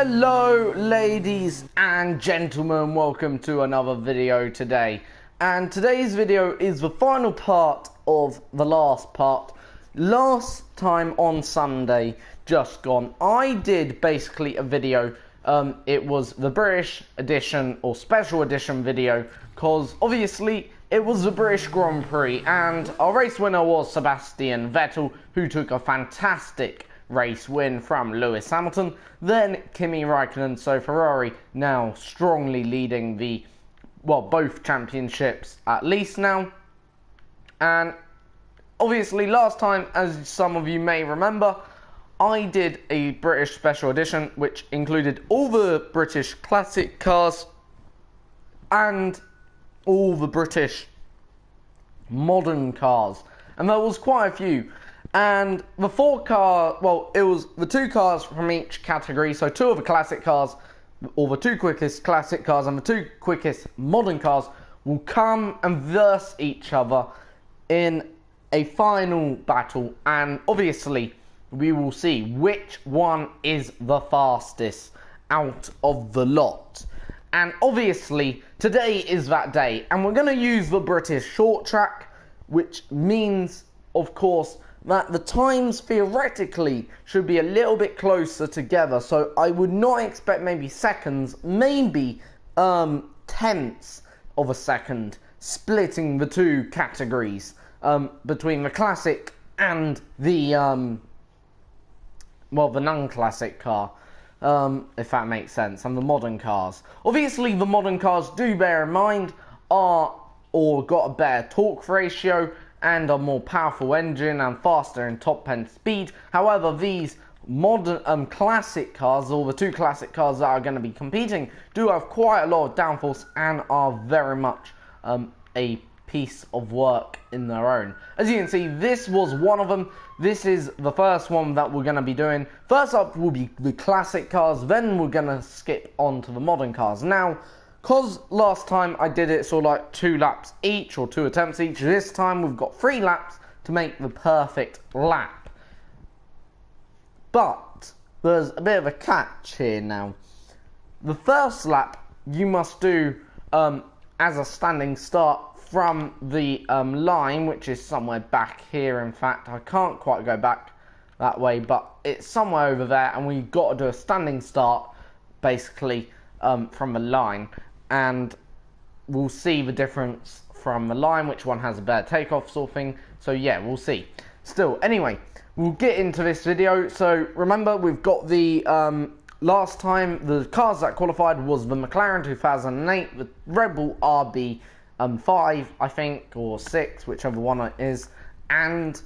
Hello ladies and gentlemen, welcome to another video today. And today's video is the final part of the last part. Last time on Sunday, just gone, I did basically a video. It was the British edition or special edition video, because obviously it was the British Grand Prix and our race winner was Sebastian Vettel, who took a fantastic race win from Lewis Hamilton, then Kimi Raikkonen. So Ferrari now strongly leading the, well, both championships at least now. And obviously last time, as some of you may remember, I did a British special edition which included all the British classic cars and all the British modern cars, and there was quite a few. And the it was the two cars from each category, so two of the classic cars, or the two quickest classic cars and the two quickest modern cars, will come and verse each other in a final battle, and obviously we will see which one is the fastest out of the lot. And obviously today is that day, and we're going to use the British short track, which means, of course, that the times theoretically should be a little bit closer together. So I would not expect maybe seconds, maybe tenths of a second, splitting the two categories between the classic and the the non-classic car, if that makes sense, and the modern cars. Obviously the modern cars, do bear in mind, got a better torque ratio and a more powerful engine and faster in top end speed. However, these modern classic cars, or the two classic cars that are going to be competing, do have quite a lot of downforce and are very much a piece of work in their own. As you can see, this was one of them. This is the first one that we're going to be doing. First up will be the classic cars, then we're going to skip on to the modern cars. Now, because last time I did it sort of like 2 laps each, or 2 attempts each, this time we've got 3 laps to make the perfect lap. But there's a bit of a catch here now. The first lap you must do as a standing start from the line, which is somewhere back here. In fact, I can't quite go back that way, but it's somewhere over there, and we've got to do a standing start basically from the line. And we'll see the difference from the line, which one has a better takeoff sort of thing. So yeah, we'll see. Still, anyway, we'll get into this video. So remember, we've got the last time the cars that qualified was the McLaren 2008, the Red Bull RB 5, I think, or 6, whichever one it is, and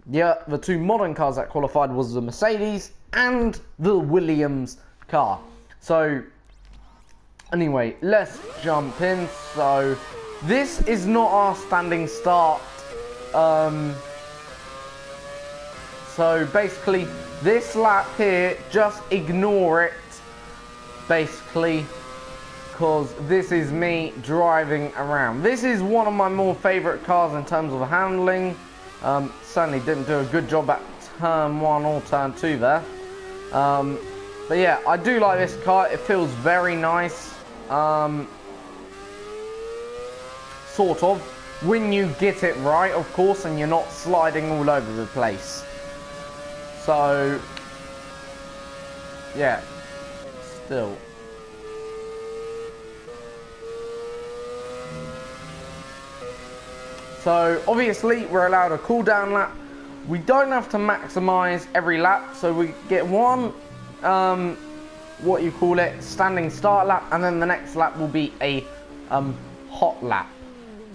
yeah, the two modern cars that qualified was the Mercedes and the Williams car. So anyway, let's jump in. So this is not our standing start. So basically, this lap here, just ignore it, basically, because this is me driving around. This is one of my more favourite cars in terms of handling. Certainly didn't do a good job at turn 1 or turn 2 there. But yeah, I do like this car. It feels very nice. Sort of, when you get it right, of course, and you're not sliding all over the place. So yeah, still. So obviously we're allowed a cool down lap. We don't have to maximize every lap, so we get one standing start lap, and then the next lap will be a hot lap.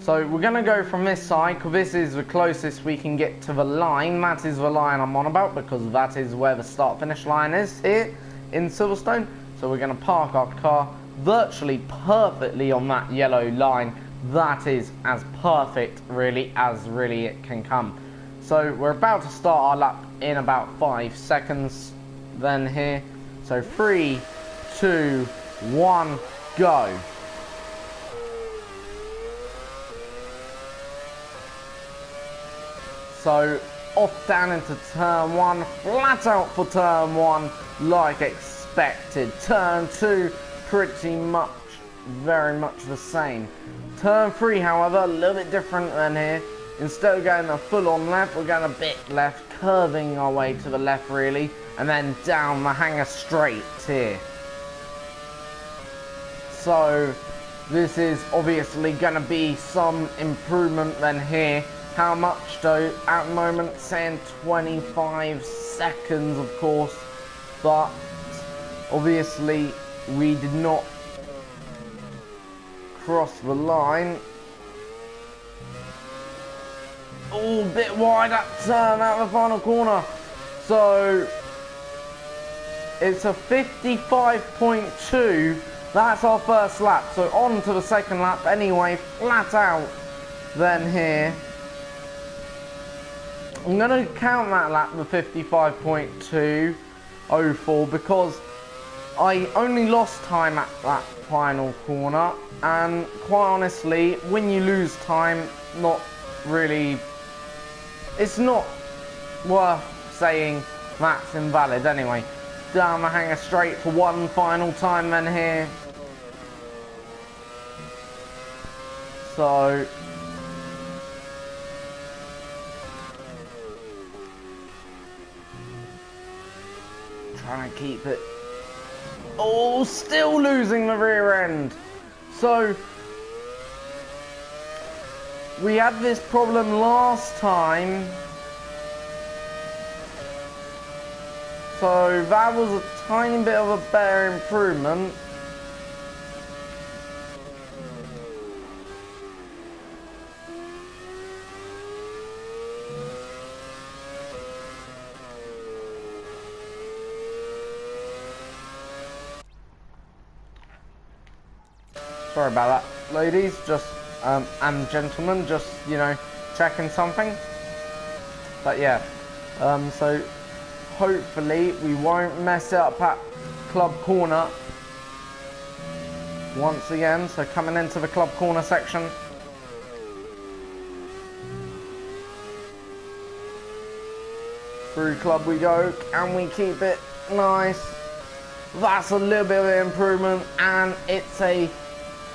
So we're going to go from this side, because this is the closest we can get to the line. That is the line I'm on about, because that is where the start finish line is here in Silverstone. So we're going to park our car virtually perfectly on that yellow line. That is as perfect really as really it can come. So we're about to start our lap in about 5 seconds then here. So 3, 2, 1, go. So off down into turn 1, flat out for turn 1 like expected. expected. Turn 2, pretty much, very much the same. Turn 3, however, a little bit different than here. Instead of going a full-on left, we're going a bit left, curving our way to the left really, and then down the hanger straight here. So this is obviously going to be some improvement then here. How much though? At the moment saying 25 seconds of course, but obviously we did not cross the line. Oh, a bit wide that turn out of the final corner. So it's a 55.2. That's our first lap. So on to the second lap anyway, flat out then here. I'm going to count that lap the 55.204 because I only lost time at that final corner, and quite honestly, when you lose time, not really, it's not worth saying that's invalid anyway. Down the hanger straight for one final time then here. So trying to keep it. Oh, still losing the rear end. So we had this problem last time. So that was a tiny bit of a better improvement. Sorry about that, ladies, just and gentlemen, just, you know, checking something. But yeah, so hopefully we won't mess it up at club corner once again. So coming into the club corner section. Through club we go, and we keep it nice. That's a little bit of an improvement, and it's a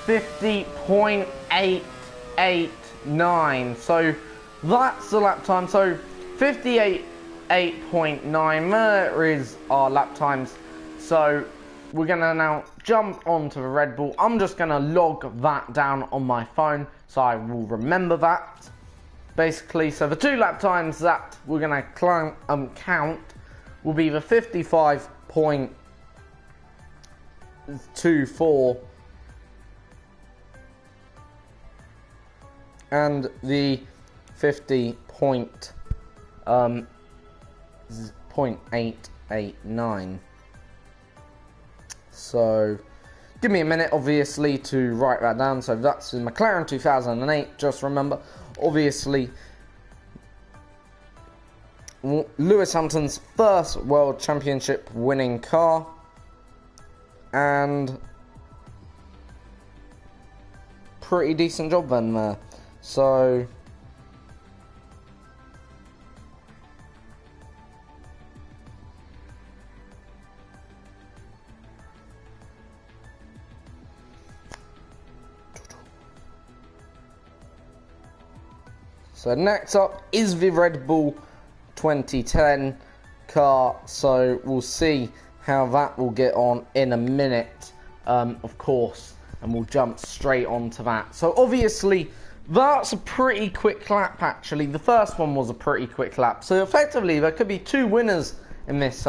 50.889. So that's the lap time. So 58.9. There is our lap times. So we're gonna now jump onto the Red Bull. I'm just gonna log that down on my phone so I will remember that. Basically, so the 2 lap times that we're gonna count will be the 55.24 and the 50.889. So give me a minute obviously to write that down. So that's in McLaren 2008, just remember, obviously Lewis Hamilton's first World Championship winning car, and pretty decent job then there. So next up is the Red Bull 2010 car, so we'll see how that will get on in a minute, of course, and we'll jump straight onto that. So obviously that's a pretty quick lap actually. The first one was a pretty quick lap, so effectively there could be 2 winners in this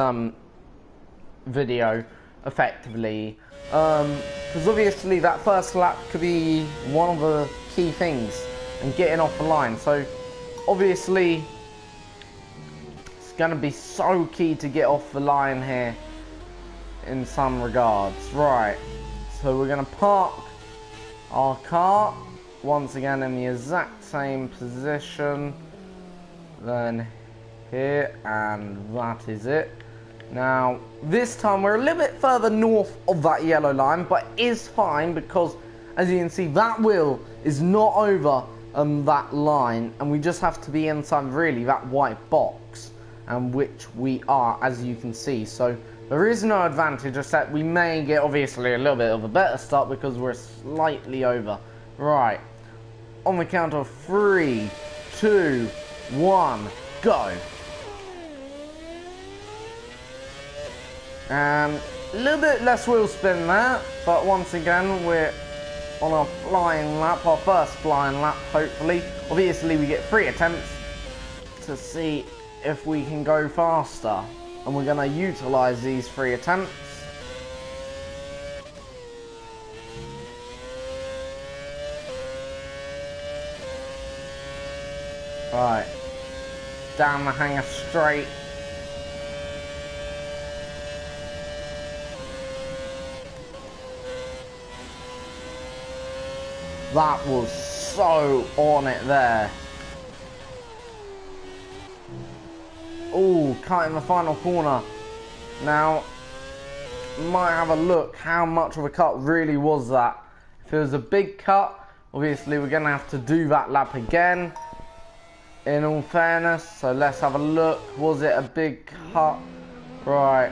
video effectively, because obviously that first lap could be one of the key things and getting off the line. So obviously it's going to be so key to get off the line here in some regards. Right, so we're going to park our car once again in the exact same position, then here, and that is it. Now this time we're a little bit further north of that yellow line, but is fine because as you can see that wheel is not over that line, and we just have to be inside really that white box, and which we are, as you can see. So There is no advantage, except we may get obviously a little bit of a better start because we're slightly over. Right, on the count of 3, 2, 1, go. And a little bit less wheel spin there, but once again we're on our flying lap, our first flying lap hopefully. Obviously we get 3 attempts to see if we can go faster, and we're going to utilise these 3 attempts. Right, down the hanger straight. That was so on it there. Oh, cut in the final corner. Now, might have a look how much of a cut really was that. If it was a big cut, obviously we're going to have to do that lap again, in all fairness. So let's have a look. Was it a big cut? Right.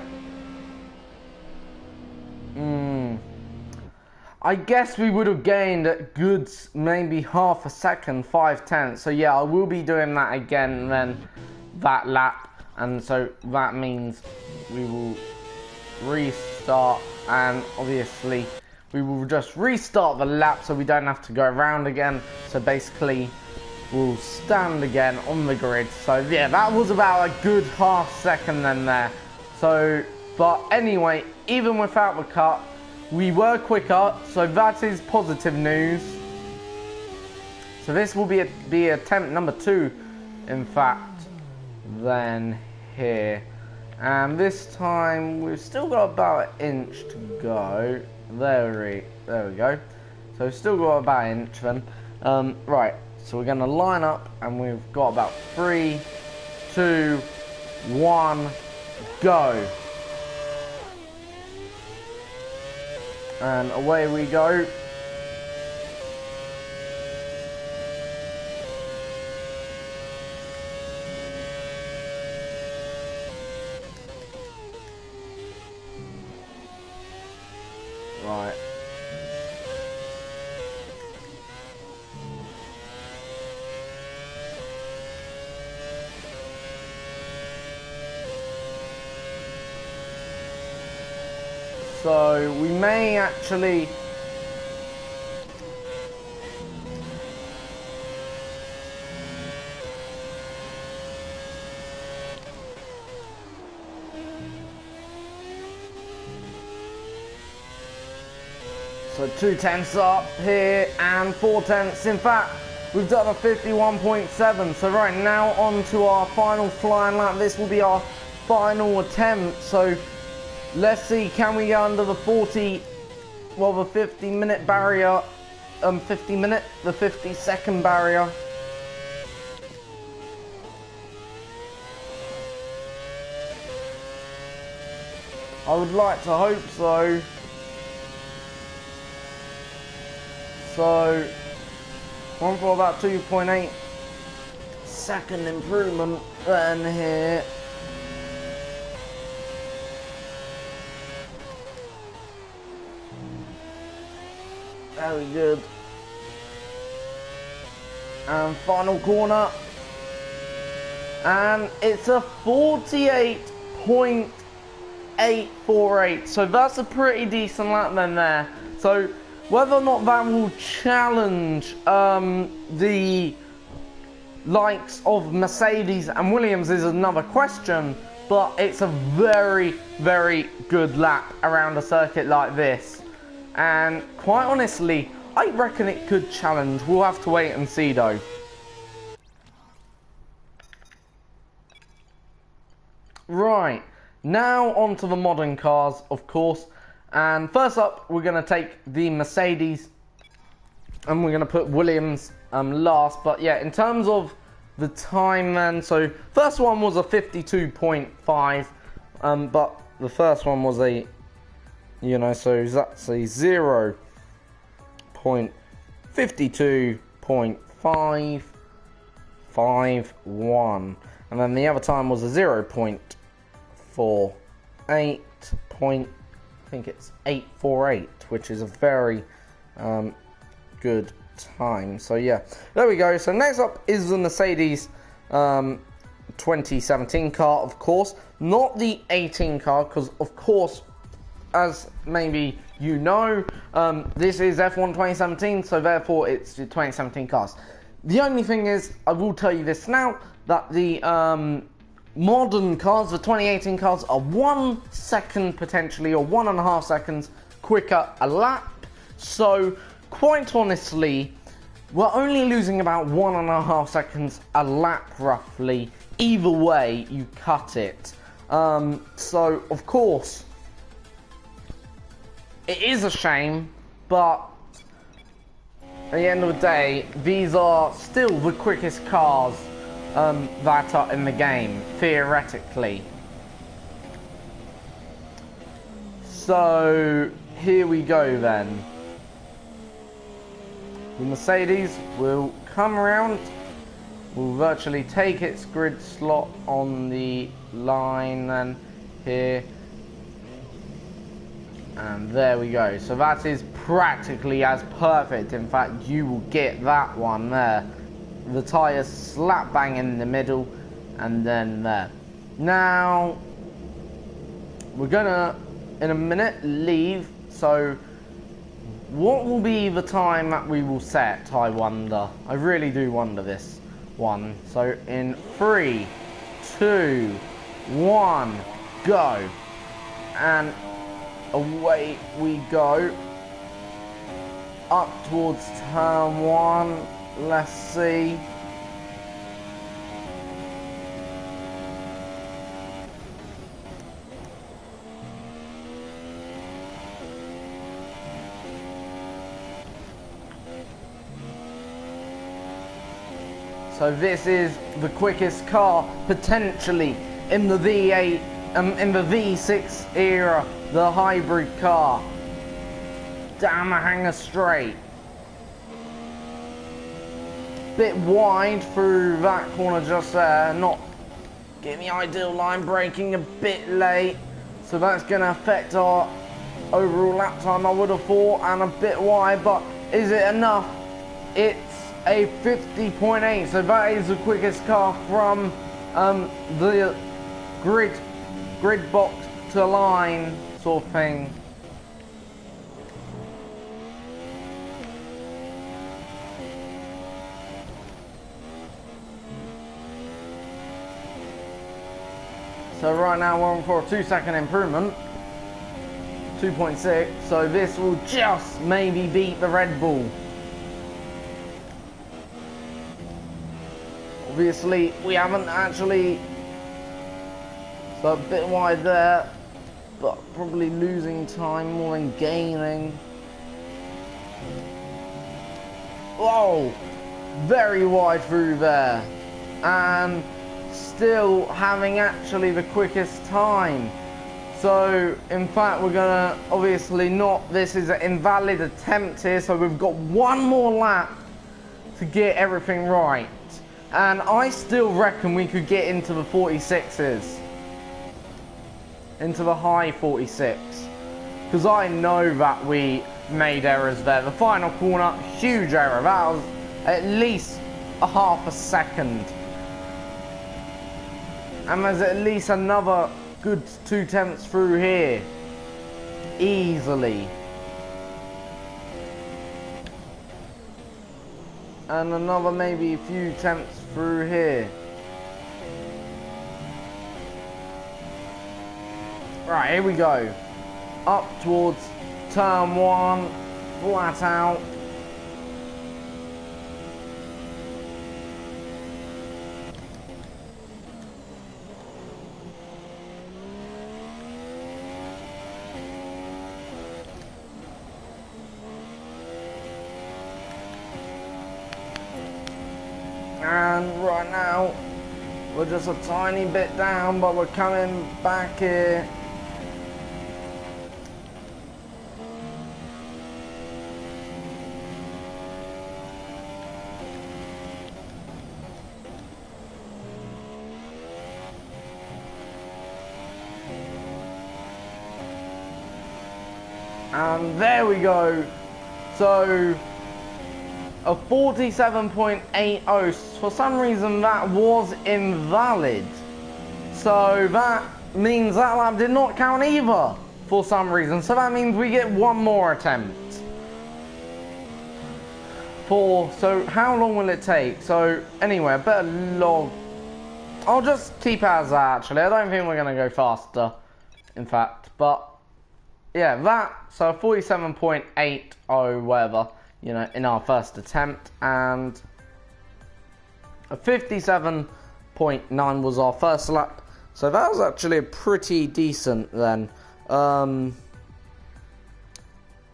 I guess we would have gained a good maybe half a second, 5/10. So yeah, I will be doing that again then, that lap. And so that means we will restart, and obviously we will just restart the lap so we don't have to go around again. So basically we'll stand again on the grid. So yeah, that was about a good half second then there. So, but anyway, even without the cut, we were quicker, so that is positive news. So this will be attempt number 2, in fact, then here. And this time we've still got about an inch to go. There we go. So we've still got about an inch then. Right, so we're going to line up, and we've got about 3, 2, 1, go. And away we go. Right. So we may actually so 2 tenths up here and 4 tenths. In fact, we've done a 51.7. So right now on to our final flying lap. This will be our final attempt. So let's see, can we go under the 50-minute barrier, the 50-second barrier. I would like to hope so. So, one for about 2.8 second improvement then here. Very good. And final corner. And it's a 48.848. So that's a pretty decent lap then there. So whether or not that will challenge the likes of Mercedes and Williams is another question. But it's a very, very good lap around a circuit like this. And quite honestly, I reckon it could challenge. We'll have to wait and see though. Right, now onto the modern cars, of course. And first up, we're going to take the Mercedes, and we're going to put Williams last. But yeah, in terms of the time then, so first one was a 52.5, but the first one was a, you know, so that's a 0.52.551, and then the other time was a 0.48. I think it's 8:48, which is a very good time. So yeah, there we go. So next up is the Mercedes 2017 car, of course, not the 18 car, because of course, as maybe you know, this is F1 2017, so therefore it's the 2017 cars. The only thing is, I will tell you this now, that the modern cars, the 2018 cars, are 1 second potentially, or 1.5 seconds quicker a lap. So quite honestly, we're only losing about 1.5 seconds a lap roughly, either way you cut it. So of course it is a shame, but at the end of the day, these are still the quickest cars that are in the game, theoretically. So here we go then. The Mercedes will come around, will virtually take its grid slot on the line and here. And there we go. So that is practically as perfect. In fact, you will get that one there. The tyres slap bang in the middle and then there. Now, we're gonna, in a minute, leave. So, what will be the time that we will set, I wonder? I really do wonder this one. So, in 3, 2, 1, go. And away we go. Up towards turn 1. Let's see. So this is the quickest car potentially in the V8, in the V6 era, the hybrid car. Down the hanger straight. Bit wide through that corner just there, not getting the ideal line braking, a bit late, so that's going to affect our overall lap time, I would have thought, and a bit wide, but is it enough? It's a 50.8, so that is the quickest car from the grid box to line sort of thing. So right now we're on for a 2-second improvement, 2.6, so this will just maybe beat the Red Bull. Obviously we haven't actually, so a bit wide there, but probably losing time more than gaining. Whoa, very wide through there, and still having actually the quickest time. So in fact we're gonna obviously not, this is an invalid attempt here, so we've got one more lap to get everything right, and I still reckon we could get into the 46s, into the high 46, because I know that we made errors there. The final corner, huge error, that was at least a half a second. And there's at least another good 2 tenths through here. Easily. And another maybe a few tenths through here. Right, here we go. Up towards turn 1. Flat out. And right now, we're just a tiny bit down, but we're coming back here. And there we go. So a 47.80. For some reason that was invalid. So that means that lap did not count either for some reason. So that means we get one more attempt. So how long will it take? So anyway, I better log. I'll just keep it as that actually. I don't think we're going to go faster, in fact. But yeah, that. So 47.80 whatever, you know, in our first attempt. And a 57.9 was our first lap. So that was actually a pretty decent then.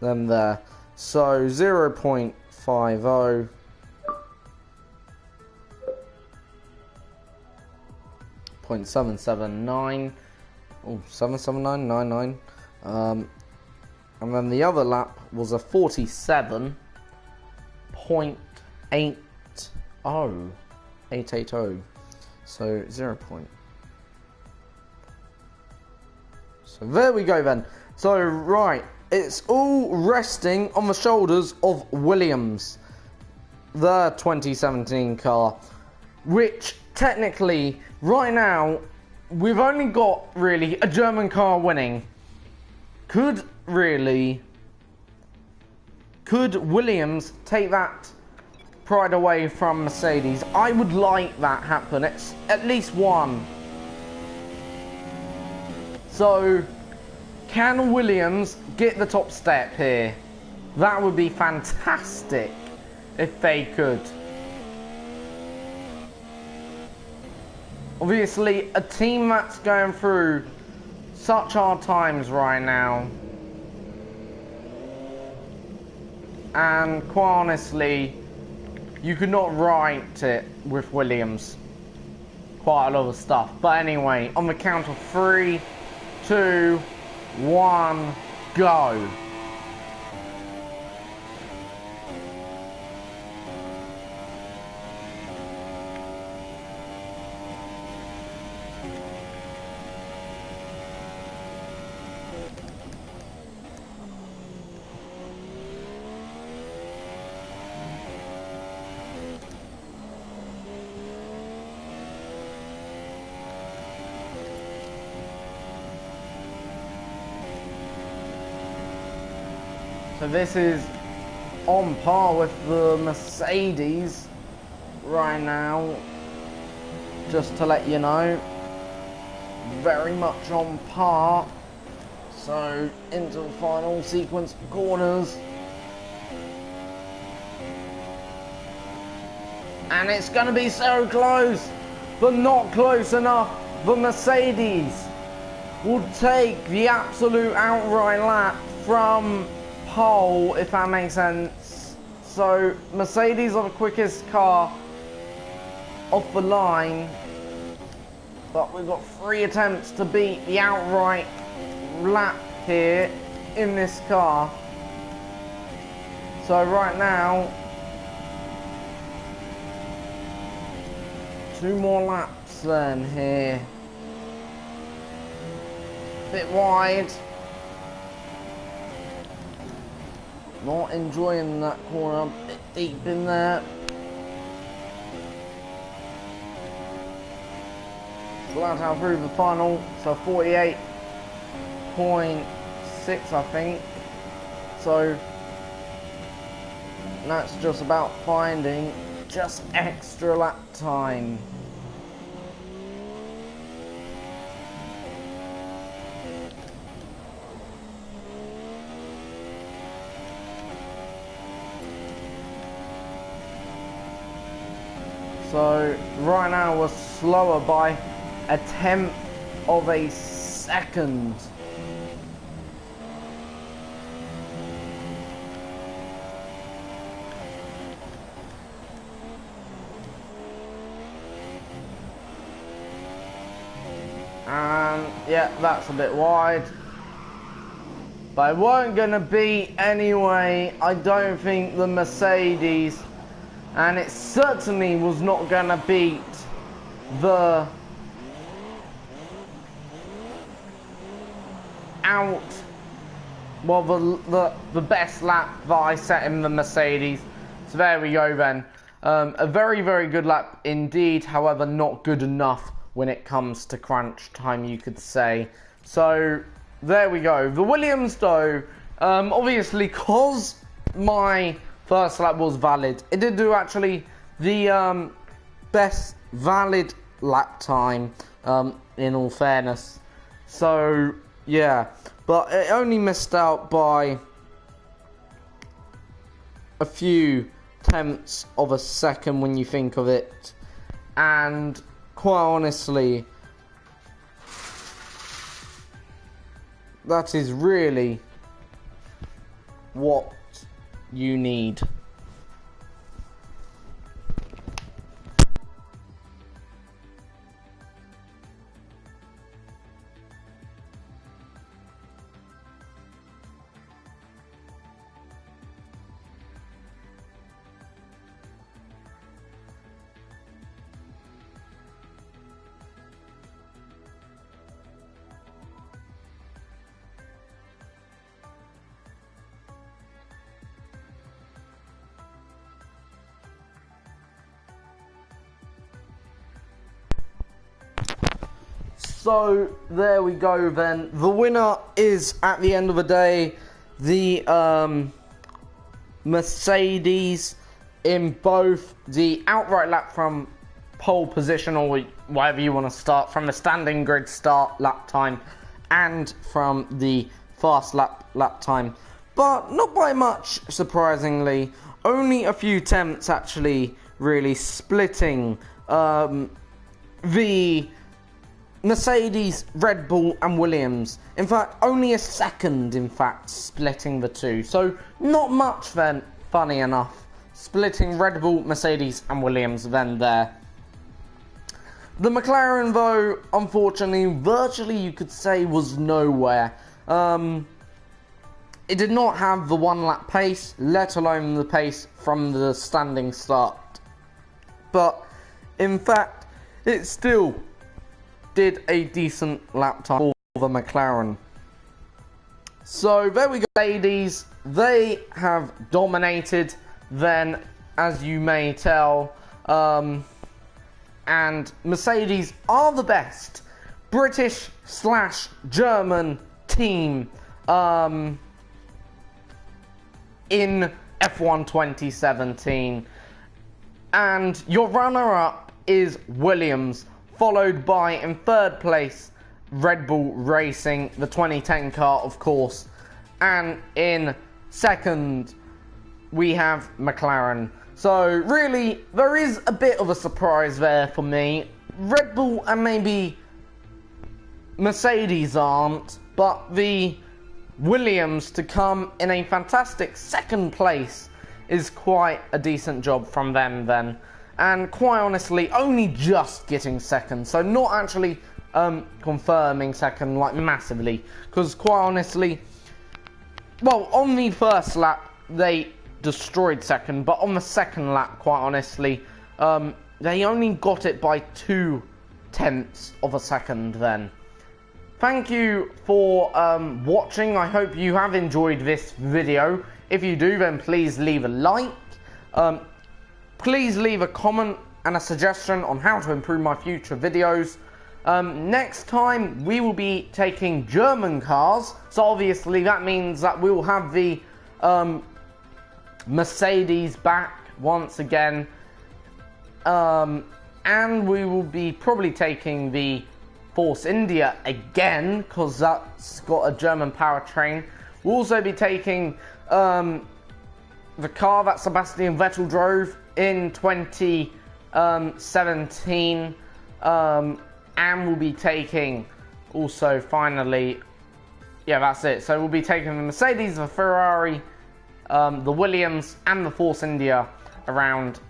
Then there. So 0.50. 0.779. Oh, 779.99. And then the other lap was a 47.80. 880. So 0. So there we go then. So right, it's all resting on the shoulders of Williams, the 2017 car, which technically right now we've only got really a German car winning. Could Williams take that pride away from Mercedes? I would like that happen. It's at least one. So can Williams get the top step here? That would be fantastic if they could. Obviously, a team that's going through such hard times right now, and quite honestly, you could not write it with Williams. Quite a lot of stuff. But anyway, on the count of 3, 2, 1, go. So this is on par with the Mercedes right now, just to let you know, very much on par. So into the final sequence of corners, and it's going to be so close, but not close enough. The Mercedes will take the absolute outright lap from pole, if that makes sense. So Mercedes are the quickest car off the line, but we've got 3 attempts to beat the outright lap here in this car. So right now, 2 more laps then here. Bit wide. Not enjoying that corner, a bit deep in there. Flat out through the final, so 48.6 I think. So that's just about finding just extra lap time. So right now we're slower by 1/10 of a second. And yeah, that's a bit wide. But it weren't going to be anyway. I don't think the Mercedes, and it certainly was not going to beat the well, the best lap that I set in the Mercedes. So there we go then. A very, very good lap indeed, however, not good enough when it comes to crunch time, you could say. So there we go. The Williams, though, obviously, because my first lap was valid, it did do actually the best valid lap time, in all fairness. So, yeah. But it only missed out by a few tenths of a second when you think of it. And quite honestly, that is really what you need. So there we go then. The winner is, at the end of the day, the Mercedes in both the outright lap from pole position, or whatever you want to start, from the standing grid start lap time, and from the fast lap time. But not by much, surprisingly. Only a few tenths actually really splitting the Mercedes, Red Bull and Williams. In fact, only a second, in fact, splitting the two. So, not much then, funny enough. Splitting Red Bull, Mercedes and Williams then there. The McLaren, though, unfortunately, virtually you could say was nowhere. It did not have the one lap pace, let alone the pace from the standing start. But, in fact, it still did a decent lap time for the McLaren. So there we go, ladies. They have dominated then, as you may tell. And Mercedes are the best British/German team in F1 2017. And your runner-up is Williams, followed by, in third place, Red Bull Racing, the 2010 car, of course. And in second, we have McLaren. So, really, there is a bit of a surprise there for me. Red Bull and maybe Mercedes aren't, but the Williams to come in a fantastic second place is quite a decent job from them then. And quite honestly, only just getting second, so not actually confirming second, like, massively. Because quite honestly, well, on the first lap, they destroyed second, but on the second lap, quite honestly, they only got it by 0.2 of a second then. Thank you for watching. I hope you have enjoyed this video. If you do, then please leave a like. Please leave a comment and a suggestion on how to improve my future videos. Next time, we will be taking German cars. So obviously, that means that we will have the Mercedes back once again. And we will be probably taking the Force India again, because that's got a German powertrain. We'll also be taking the car that Sebastian Vettel drove in 2017, and we'll be taking also, finally, yeah, that's it. So we'll be taking the Mercedes, the Ferrari, the Williams and the Force India around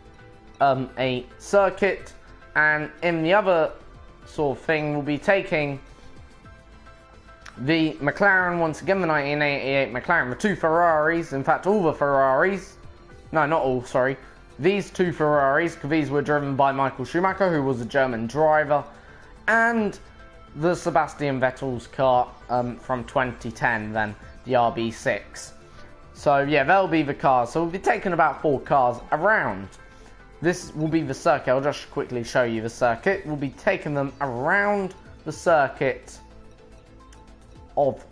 a circuit, and in the other sort of thing, we'll be taking the McLaren, once again, the 1988 McLaren, the two Ferraris, in fact all the Ferraris, no, not all, sorry, these two Ferraris, because these were driven by Michael Schumacher, who was a German driver, and the Sebastian Vettel's car from 2010 then. the RB6. So yeah, that'll be the cars. So we'll be taking about 4 cars around. This will be the circuit. I'll just quickly show you the circuit. We'll be taking them around the circuit of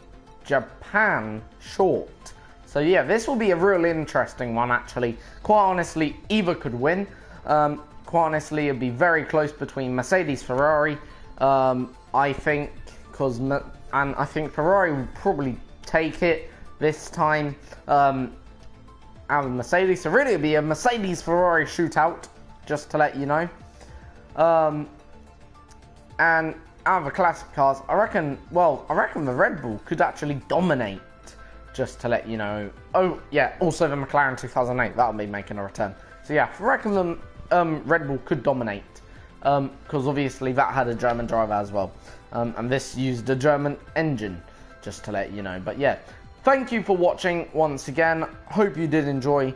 Japan short. So yeah, this will be a real interesting one actually. Quite honestly, either could win. Quite honestly, it'd be very close between Mercedes, Ferrari. I think, and I think Ferrari will probably take it this time out of Mercedes. So really, it'd be a Mercedes-Ferrari shootout, just to let you know. And out of the classic cars, I reckon the Red Bull could actually dominate, just to let you know. Oh yeah, also the McLaren 2008, that'll be making a return. So yeah, I reckon the Red Bull could dominate, because obviously that had a German driver as well, and this used a German engine, just to let you know. But yeah, thank you for watching once again. Hope you did enjoy,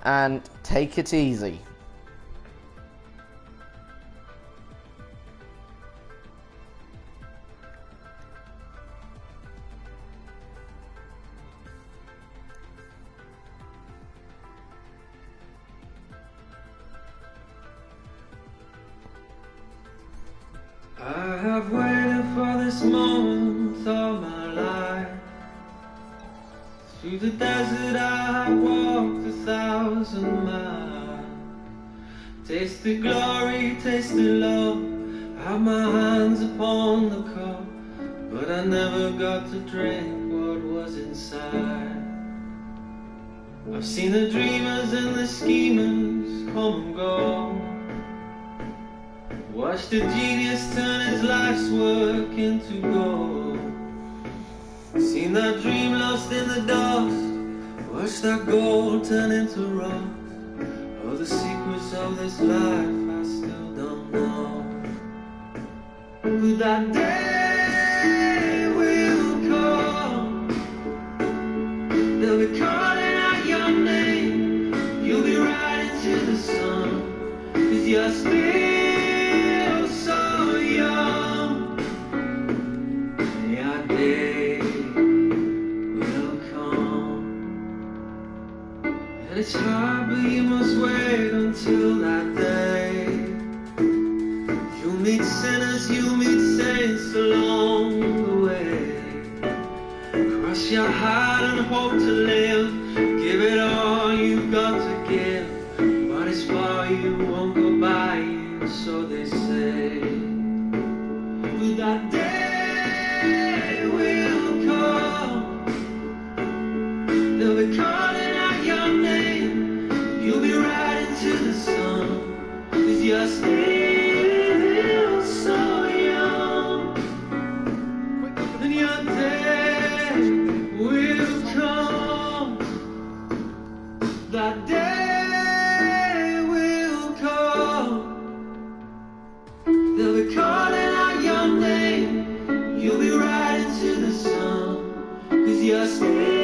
and take it easy. I have waited for this moment all my life. Through the desert I have walked 1,000 miles. Tasted glory, tasted love, had my hands upon the cup, but I never got to drink what was inside. I've seen the dreamers and the schemers come and go, watched a genius turn his life's work into gold. Seen that dream lost in the dust, watched that gold turn into rust. Oh, the secrets of this life I still don't know. But that day will come, they'll be calling out your name. You'll be riding to the sun, 'cause you're still so young. Your day will come, and it's hard, but you must wait until that day. You'll meet sinners, you'll meet saints along the way. Cross your heart and hope to live, give it all you've got to give. But it's far, you won't go by you, so they say. But that day will come, they'll be calling out your name. You'll be riding to the sun, 'cause you're still so young. And your day will come, that day will come, they'll be calling out your name. You'll be riding to the sun, 'cause you're still